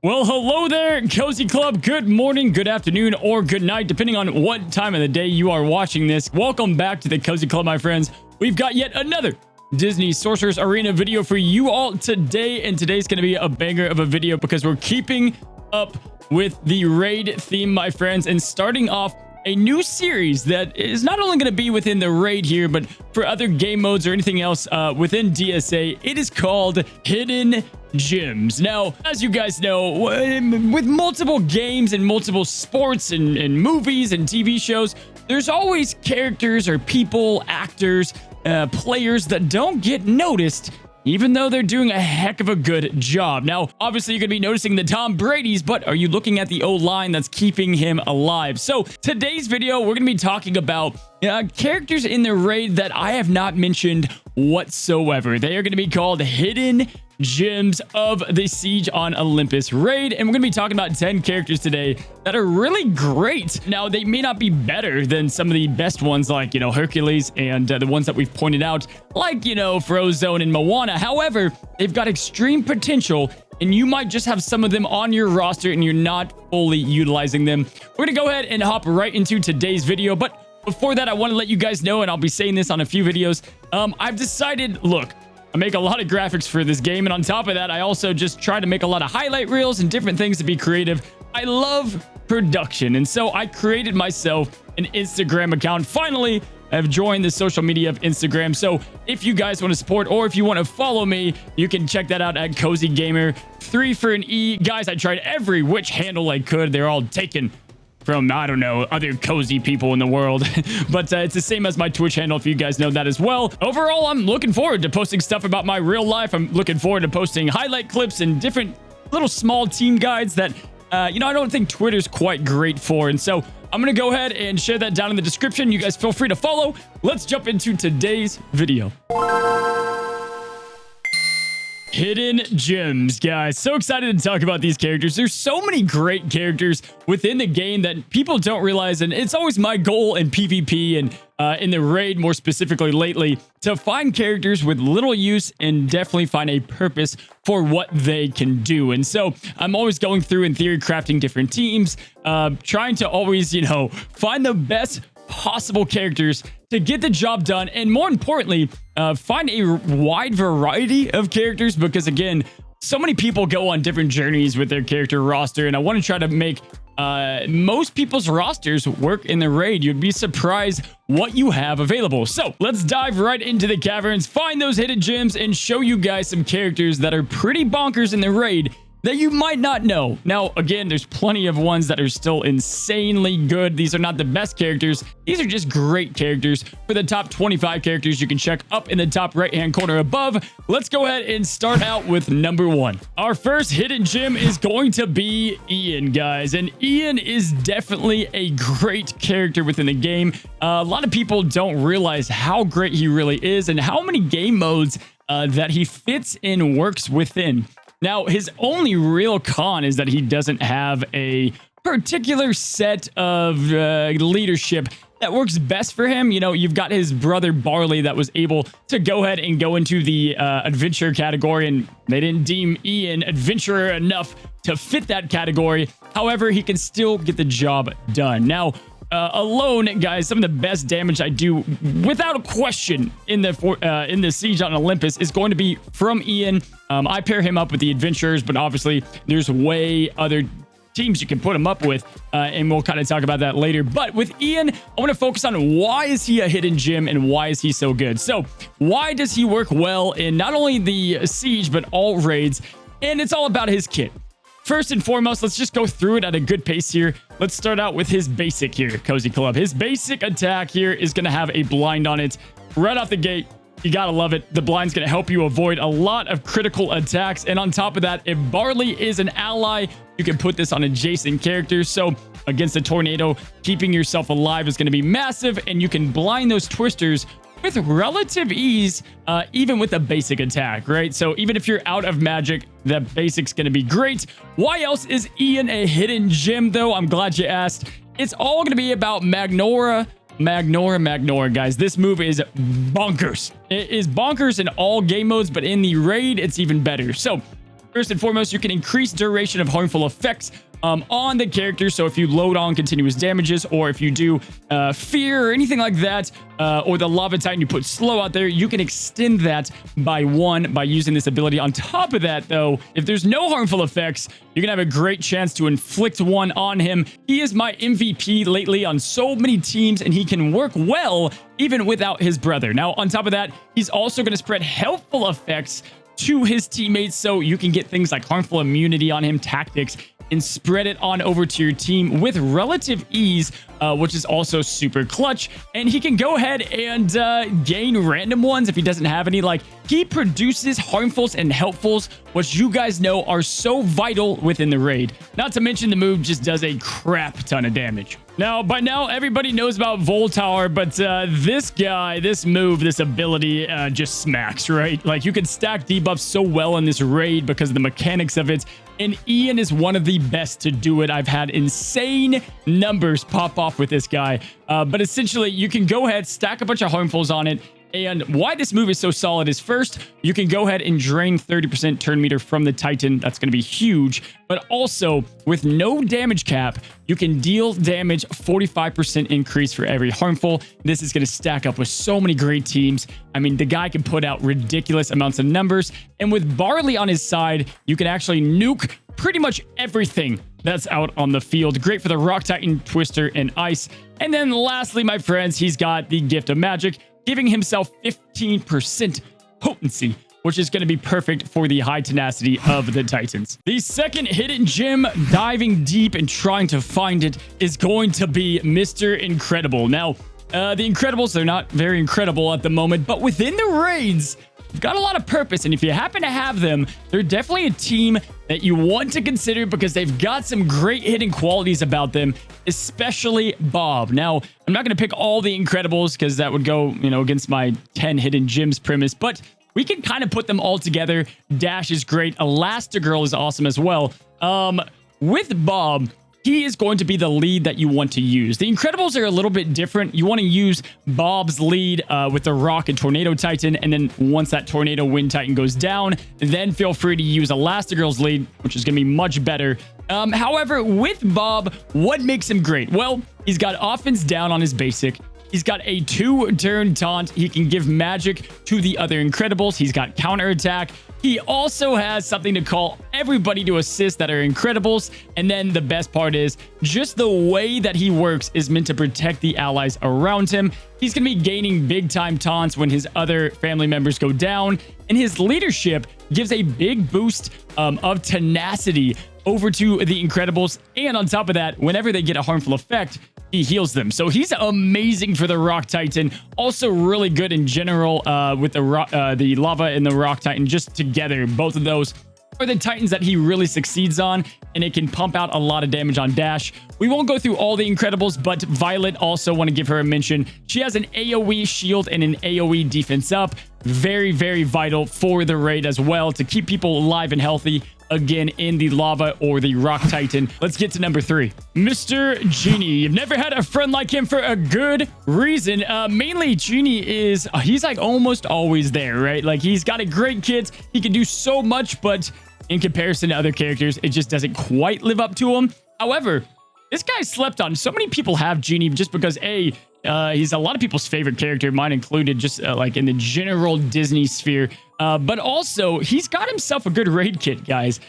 Well, hello there, Cozy Club. Good morning, good afternoon, or good night, depending on what time of the day you are watching this. Welcome back to the Cozy Club, my friends. We've got yet another Disney Sorcerer's Arena video for you all today, and today's going to be a banger of a video because we're keeping up with the raid theme, my friends, and starting off a new series that is not only going to be within the raid here, but for other game modes or anything else within DSA. It is called Hidden Gems. Now, as you guys know, with multiple games and multiple sports and movies and TV shows, there's always characters or people, actors, players that don't get noticed, even though they're doing a heck of a good job. Now, obviously, you're going to be noticing the Tom Brady's, but are you looking at the O-line that's keeping him alive? So today's video, we're going to be talking about characters in the raid that I have not mentioned whatsoever. They are going to be called Hidden Gems of the Siege on Olympus raid, and we're going to be talking about 10 characters today that are really great. Now, they may not be better than some of the best ones like, Hercules and the ones that we've pointed out, like, Frozone and Moana. However, they've got extreme potential, and you might just have some of them on your roster and you're not fully utilizing them. We're going to go ahead and hop right into today's video, but before that, I want to let you guys know, and I'll be saying this on a few videos, I've decided, look, I make a lot of graphics for this game, and on top of that, I also just try to make a lot of highlight reels and different things to be creative. I love production, and so I created myself an Instagram account. Finally, I've joined the social media of Instagram, so if you guys want to support or if you want to follow me, you can check that out at Cozy Gamer 3 for an E. Guys, I tried every which handle I could. They're all taken from, I don't know, other cozy people in the world. But it's the same as my Twitch handle, if you guys know that as well. Overall, I'm looking forward to posting stuff about my real life. I'm looking forward to posting highlight clips and different little small team guides that, I don't think Twitter's quite great for. And so I'm going to go ahead and share that down in the description. You guys feel free to follow. Let's jump into today's video. Hidden Gems, guys. So excited to talk about these characters. There's so many great characters within the game that people don't realize, and it's always my goal in PvP and in the raid more specifically lately to find characters with little use and definitely find a purpose for what they can do. And so I'm always going through and theory crafting different teams, trying to always, find the best possible characters to get the job done, and more importantly, find a wide variety of characters, because again, so many people go on different journeys with their character roster, and I want to try to make most people's rosters work in the raid. You'd be surprised what you have available. So let's dive right into the caverns, find those hidden gems, and show you guys some characters that are pretty bonkers in the raid that you might not know. Now, again, there's plenty of ones that are still insanely good. These are not the best characters. These are just great characters. For the top 25 characters, you can check up in the top right-hand corner above. Let's go ahead and start out with number 1. Our first hidden gem is going to be Ian, guys. And Ian is definitely a great character within the game. A lot of people don't realize how great he really is and how many game modes that he fits and works within. Now, his only real con is that he doesn't have a particular set of leadership that works best for him. You've got his brother Barley that was able to go ahead and go into the adventure category, and they didn't deem Ian adventurer enough to fit that category. However, he can still get the job done. Now, alone, guys, some of the best damage I do, without a question, in the Siege on Olympus is going to be from Ian. I pair him up with the adventurers, but obviously there's way other teams you can put him up with, and we'll kind of talk about that later. But with Ian, I want to focus on why is he a hidden gem and why is he so good. So why does he work well in not only the Siege, but all raids? And it's all about his kit. First and foremost, let's just go through it at a good pace here. Let's start out with his basic here, Cozy Club. His basic attack here is going to have a blind on it right off the gate. You got to love it. The blind's going to help you avoid a lot of critical attacks. And on top of that, if Barley is an ally, you can put this on adjacent characters. So against a tornado, keeping yourself alive is going to be massive. And you can blind those twisters with relative ease, even with a basic attack, right? So even if you're out of magic, the basic's going to be great. Why else is Ian a hidden gem, though? I'm glad you asked. It's all going to be about Magnora, guys. This move is bonkers. It is bonkers in all game modes, but in the raid, it's even better. So First and foremost, you can increase duration of harmful effects on the character. So if you load on continuous damages, or if you do fear or anything like that, or the lava titan, you put slow out there, you can extend that by 1 by using this ability. On top of that, though, if there's no harmful effects, you're gonna have a great chance to inflict 1 on him. He is my MVP lately on so many teams, and he can work well even without his brother. Now, on top of that, he's also gonna spread helpful effects to his teammates, so you can get things like harmful immunity on him, tactics, and spread it on over to your team with relative ease, which is also super clutch. And he can go ahead and gain random ones if he doesn't have any. Like, he produces harmfuls and helpfuls, which you guys know are so vital within the raid. Not to mention the move just does a crap ton of damage. Now, by now, everybody knows about Voltower, but this guy, this move, this ability just smacks, right? Like, you can stack debuffs so well in this raid because of the mechanics of it, and Ian is one of the best to do it. I've had insane numbers pop off with this guy, but essentially, you can go ahead, stack a bunch of harmfuls on it. And why this move is so solid is, first, you can go ahead and drain 30% turn meter from the Titan. That's going to be huge. But also, with no damage cap, you can deal damage 45% increase for every harmful. This is going to stack up with so many great teams. I mean, the guy can put out ridiculous amounts of numbers. And with Barley on his side, you can actually nuke pretty much everything that's out on the field. Great for the Rock Titan, Twister, and Ice. And then lastly, my friends, he's got the Gift of Magic, giving himself 15% potency, which is going to be perfect for the high tenacity of the Titans. The second hidden gem, diving deep and trying to find it, is going to be Mr. Incredible. Now, the Incredibles, they're not very incredible at the moment, but within the raids, they've got a lot of purpose, and if you happen to have them, they're definitely a team that you want to consider because they've got some great hidden qualities about them, especially Bob. Now, I'm not going to pick all the Incredibles because that would go, against my 10 hidden gems premise, but we can kind of put them all together. Dash is great. Elastigirl is awesome as well. With Bob, he is going to be the lead that you want to use. The Incredibles are a little bit different. You want to use Bob's lead with the Rock and Tornado Titan, and then once that Tornado Wind Titan goes down, then feel free to use Elastigirl's lead, which is going to be much better. However, with Bob, what makes him great? Well, he's got offense down on his basic. He's got a 2-turn taunt. He can give magic to the other Incredibles. He's got counterattack. He also has something to call everybody to assist that are Incredibles. And then the best part is just the way that he works is meant to protect the allies around him. He's going to be gaining big time taunts when his other family members go down. And his leadership gives a big boost of tenacity over to the Incredibles. And on top of that, whenever they get a harmful effect, he heals them. So he's amazing for the Rock Titan. Also really good in general with the Lava and the Rock Titan. Just together, both of those are the Titans that he really succeeds on, and it can pump out a lot of damage on Dash. We won't go through all the Incredibles, but Violet, also want to give her a mention. She has an AoE shield and an AoE defense up. Very, very vital for the raid as well to keep people alive and healthy. Again, in the Lava or the Rock Titan. Let's get to number 3. Mr. Genie. You've never had a friend like him for a good reason. Mainly, Genie he's like almost always there, right? Like, he's got a great kit. He can do so much, but in comparison to other characters, it just doesn't quite live up to him. However, this guy slept on. So many people have Genie just because, he's a lot of people's favorite character, mine included, just like in the general Disney sphere. But also, he's got himself a good raid kit, guys.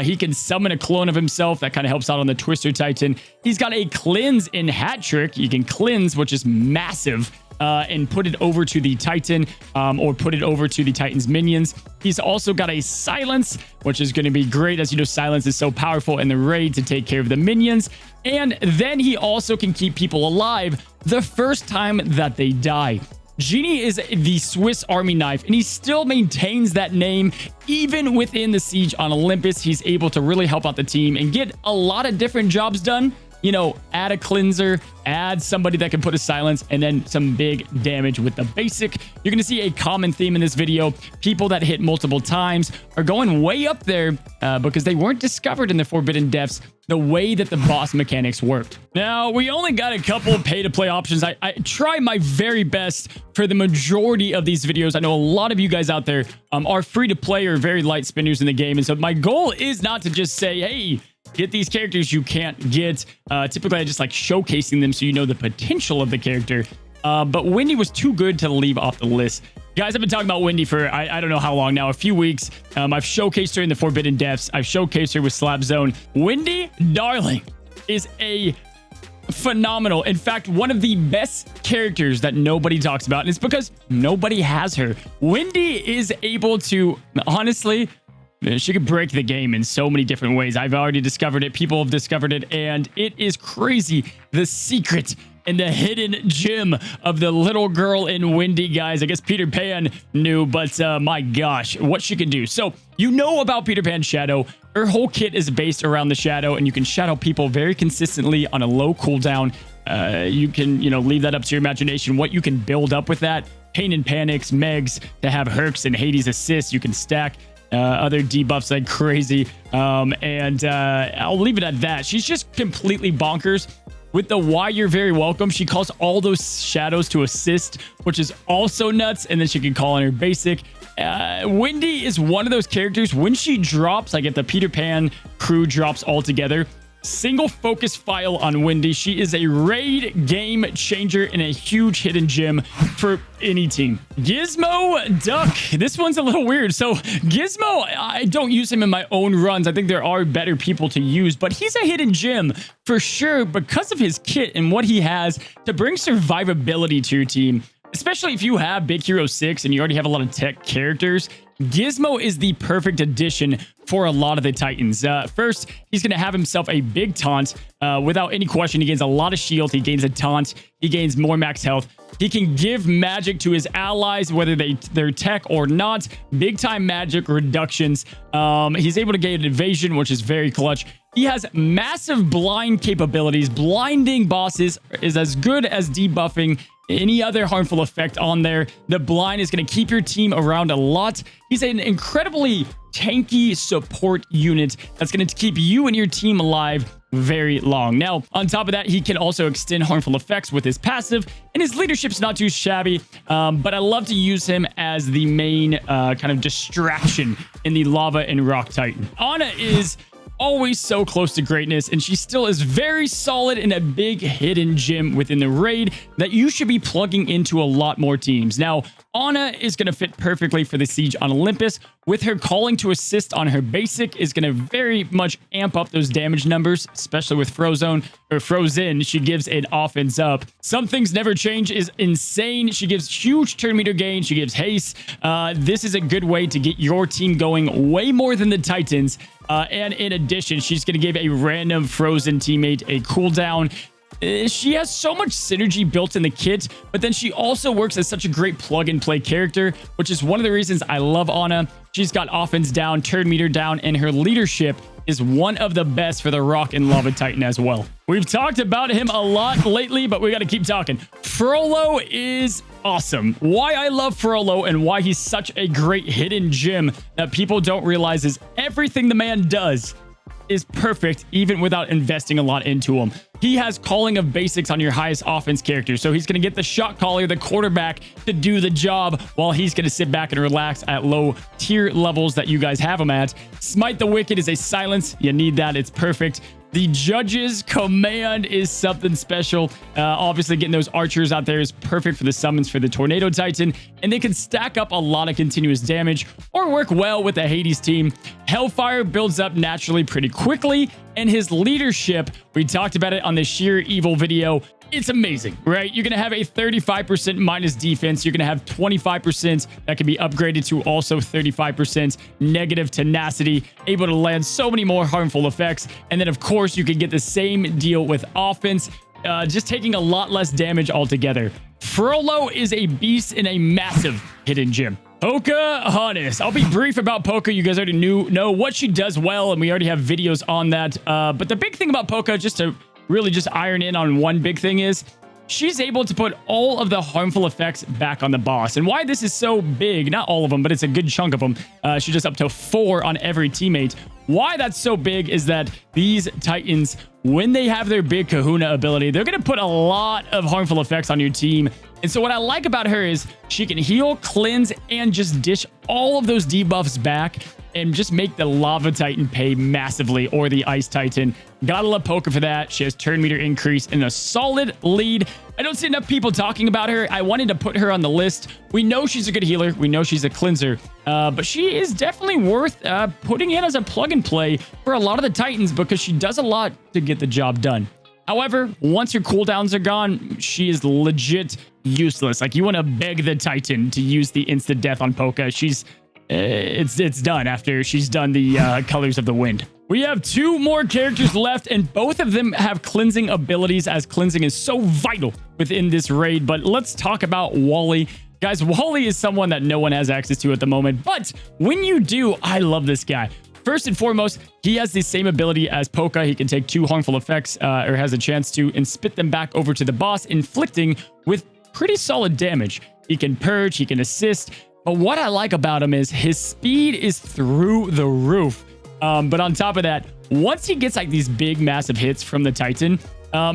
He can summon a clone of himself. That kind of helps out on the Twister Titan. He's got a cleanse in Hat Trick. You can cleanse, which is massive, and put it over to the Titan, or put it over to the Titan's minions. He's also got a silence, which is going to be great. As you know, silence is so powerful in the raid to take care of the minions. And then he also can keep people alive the first time that they die. Genie is the Swiss Army knife, and he still maintains that name even within the siege on Olympus. He's able to really help out the team and get a lot of different jobs done. you know, add a cleanser, add somebody that can put a silence, and then some big damage with the basic. You're going to see a common theme in this video. People that hit multiple times are going way up there because they weren't discovered in the Forbidden Depths the way that the boss mechanics worked. Now, we only got a couple pay-to-play options. I try my very best for the majority of these videos. I know a lot of you guys out there are free-to-play or very light spinners in the game. And so my goal is not to just say, hey, get these characters you can't get. Typically, I just like showcasing them so you know the potential of the character. But Wendy was too good to leave off the list. Guys, I've been talking about Wendy for I don't know how long now, a few weeks. I've showcased her in the Forbidden Depths. I've showcased her with Slap Zone. Wendy, darling, is a phenomenal, in fact, one of the best characters that nobody talks about. And it's because nobody has her. Wendy is able to, honestly, she could break the game in so many different ways. I've already discovered it. People have discovered it. And it is crazy. The secret and the hidden gem of the little girl in Wendy, guys. I guess Peter Pan knew, but my gosh, what she can do. So you know about Peter Pan's shadow. Her whole kit is based around the shadow, and you can shadow people very consistently on a low cooldown. You can, you know, leave that up to your imagination, what you can build up with that. Pain and Panics, Megs to have Hercs and Hades assists. You can stack other debuffs like crazy. And I'll leave it at that. She's just completely bonkers. With the why you're very welcome, she calls all those shadows to assist, which is also nuts. And then she can call on her basic. Wendy is one of those characters. When she drops, like if the Peter Pan crew drops all together, single focus file on Wendy. She is a raid game changer and a huge hidden gem for any team. Gizmo Duck. This one's a little weird. So Gizmo, I don't use him in my own runs. I think there are better people to use, but he's a hidden gem for sure because of his kit and what he has to bring survivability to your team. Especially if you have Big Hero 6 and you already have a lot of tech characters, Gizmo is the perfect addition for a lot of the Titans. First, he's going to have himself a big taunt. Without any question, he gains a lot of shield. He gains a taunt. He gains more max health. He can give magic to his allies, whether they're tech or not. Big time magic reductions. He's able to gain evasion, which is very clutch. He has massive blind capabilities. Blinding bosses is as good as debuffing any other harmful effect on there. The blind is going to keep your team around a lot. He's an incredibly tanky support unit that's going to keep you and your team alive very long. Now, on top of that, he can also extend harmful effects with his passive, and his leadership's not too shabby, but I love to use him as the main kind of distraction in the Lava and Rock Titan. Ana is always so close to greatness, and she still is very solid in a big hidden gem within the raid that you should be plugging into a lot more teams. Now, Ana is going to fit perfectly for the siege on Olympus. With her calling to assist on her basic is going to very much amp up those damage numbers, especially with Frozone or Frozen. She gives an offense up. Some things never change is insane. She gives huge turn meter gain. She gives haste. This is a good way to get your team going way more than the Titans. And in addition, she's going to give a random Frozen teammate a cooldown. She has so much synergy built in the kit, but then she also works as such a great plug-and-play character, which is one of the reasons I love Ana. She's got offense down, turn meter down, and her leadership is one of the best for the Rock and Lava Titan as well. We've talked about him a lot lately, but we got to keep talking. Frollo is awesome. Why I love Frollo and why he's such a great hidden gem that people don't realize is everything the man does is perfect even without investing a lot into him. He has calling of basics on your highest offense character. So he's going to get the shot caller, the quarterback, to do the job while he's going to sit back and relax at low tier levels that you guys have him at. Smite the Wicked is a silence. You need that. It's perfect. The Judge's Command is something special. Obviously, getting those archers out there is perfect for the summons for the Tornado Titan, and they can stack up a lot of continuous damage or work well with the Hades team. Hellfire builds up naturally pretty quickly, and his leadership, we talked about it on the Sheer Evil video, it's amazing, right? You're going to have a 35% minus defense. You're going to have 25% that can be upgraded to also 35% negative tenacity, able to land so many more harmful effects. And then, of course, you can get the same deal with offense, just taking a lot less damage altogether. Frollo is a beast in a massive hidden gem. Pocahontas. I'll be brief about Poca. You guys already know what she does well, and we already have videos on that. But the big thing about Poca, just to really just iron in on one big thing is she's able to put all of the harmful effects back on the boss. And why this is so big, not all of them, but it's a good chunk of them. She's just up to 4 on every teammate. Why that's so big is that these Titans, when they have their big kahuna ability, they're going to put a lot of harmful effects on your team. And so what I like about her is she can heal, cleanse, and just dish all of those debuffs back and just make the Lava Titan pay massively, or the Ice Titan. Gotta love Poker for that. She has turn meter increase and a solid lead. I don't see enough people talking about her. I wanted to put her on the list. We know she's a good healer. We know she's a cleanser. But she is definitely worth putting in as a plug and play for a lot of the Titans because she does a lot to get the job done. However, once her cooldowns are gone, she is legit useless. Like, you want to beg the Titan to use the instant death on Poca. She's it's done after she's done the Colors of the Wind. We have 2 more characters left, and both of them have cleansing abilities, as cleansing is so vital within this raid. But let's talk about Wally. Guys, Wally is someone that no one has access to at the moment, but when you do, I love this guy. First and foremost, he has the same ability as Poca. He can take 2 harmful effects, or has a chance to, and spit them back over to the boss, inflicting with pretty solid damage. He can purge, he can assist, but what I like about him is his speed is through the roof. But on top of that, once he gets like these big, massive hits from the Titan,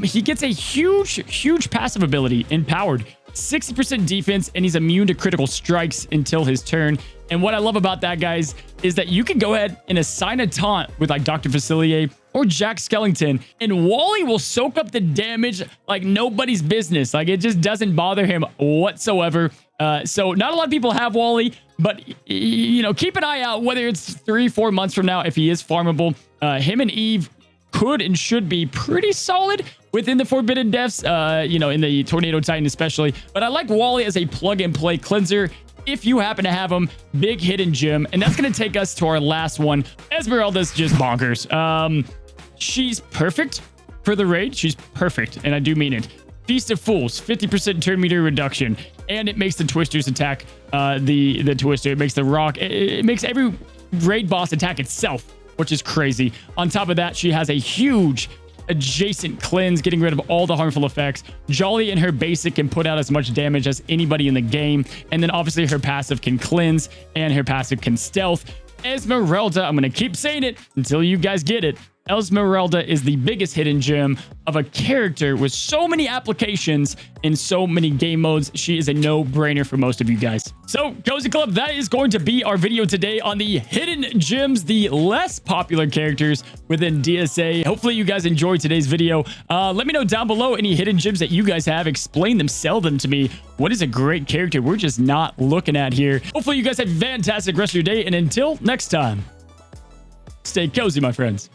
he gets a huge passive ability, Empowered. 60% defense, and he's immune to critical strikes until his turn. And what I love about that, guys, is that you can go ahead and assign a taunt with like Dr. Facilier or Jack Skellington, and Wally will soak up the damage like nobody's business. Like, it just doesn't bother him whatsoever. So not a lot of people have Wally, but you know, keep an eye out whether it's 3-4 months from now if he is farmable. Him and Eve could and should be pretty solid within the Forbidden Depths, you know, in the Tornado Titan especially. But I like Wally as a plug-and-play cleanser if you happen to have him. Big hidden gem. And that's going to take us to our last one. Esmeralda's just bonkers. She's perfect for the raid. She's perfect, and I do mean it. Feast of Fools, 50% turn meter reduction, and it makes the Twisters attack the Twister. It makes the Rock. It makes every raid boss attack itself, which is crazy. On top of that, she has a huge adjacent cleanse, getting rid of all the harmful effects. Jolly in her basic can put out as much damage as anybody in the game. And then obviously her passive can cleanse and her passive can stealth. Esmeralda, I'm going to keep saying it until you guys get it. Esmeralda is the biggest hidden gem of a character with so many applications in so many game modes. She is a no-brainer for most of you guys. So, Cozy Club, that is going to be our video today on the hidden gems, the less popular characters within DSA. Hopefully, you guys enjoyed today's video. Let me know down below any hidden gems that you guys have. Explain them, sell them to me. What is a great character we're just not looking at here? Hopefully, you guys have a fantastic rest of your day, and until next time, stay cozy, my friends.